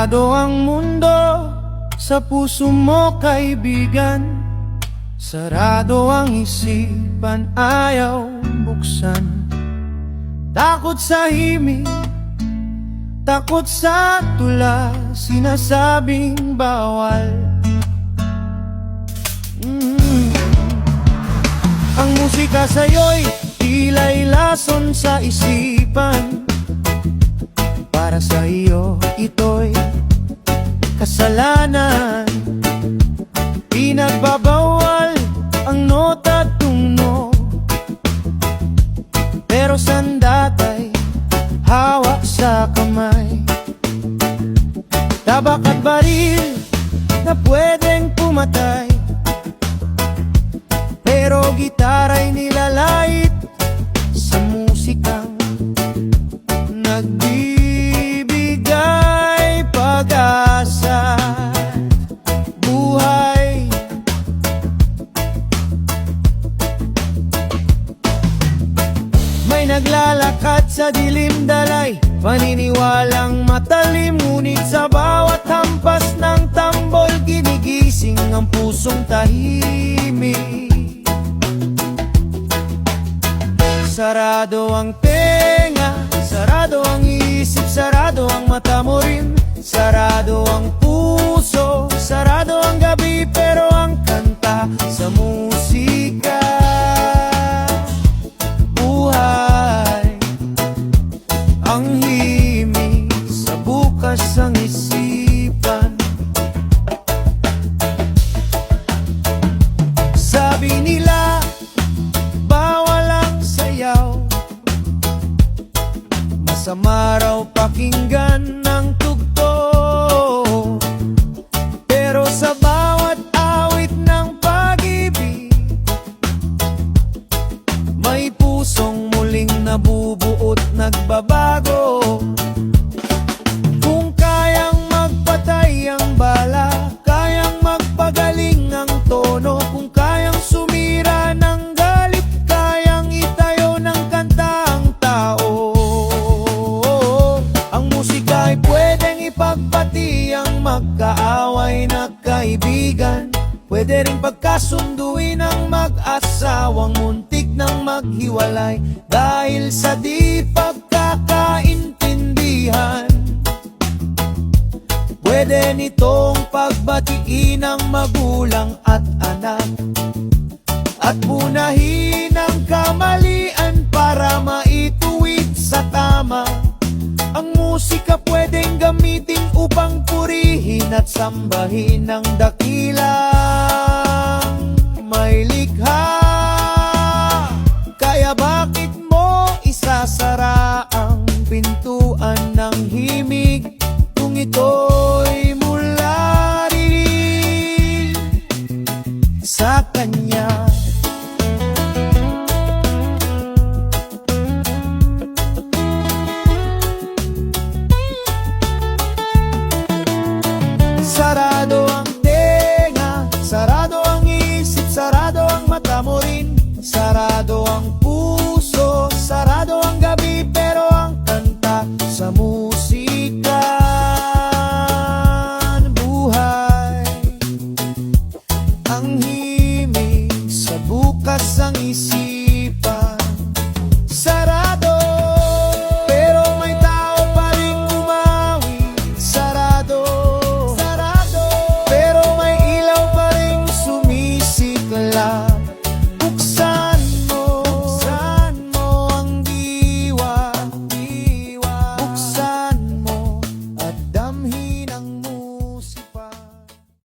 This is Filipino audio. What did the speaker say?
Sarado ang mundo sa puso mo, kaibigan. Sarado ang isipan, ayaw buksan. Takot sa himig, takot sa tula, sinasabing bawal. Ang musika sa'yo'y tila'y lason sa isipan. Para sa iyo ito'y kasalanan. Pinagbabawal ang nota at tunog, pero sandatay hawak sa kamay. Tabak at baril na pwedeng pumatay, pero gitara'y nilalait sa musikang nagbibigay pag-asa. Buhay may naglalakad sa dilim dalay, paniniwalang matalim, ngunit sa bawat hampas ng tambol, ginigising ang pusong tahimik. Sarado ang tenga, sarado ang isip, sarado ang mata mo rin. Sarado ang puso, sarado ang gabi, pero ang kanta sa musika. Buhay ang himig, sa bukas ang isipan. Sabi nila bawal ang sayaw, masama raw pakinggan ng tugtog. Pero sa bawat awit ng pag-ibig, may pusong muling nabubuo't nagbabago. Kung kayang magpatay ang bala, kayang magpagaling ang tono. Kung kayang sumira ng galit, kayang itayo ng kanta ang tao. Ang musika ay pwedeng ipagpati ang magkaaway na kaibigan. Pwede rin pagkasunduin ang mag-asawang muntik nang maghiwalay dahil sa di pagkakaintindihan. Pwede nitong pagbatiin ang magulang at anak, at punahin ang kamalian para maituwid sa tama. Ang musika pwedeng gamitin upang purihin at sambahin ang dakila.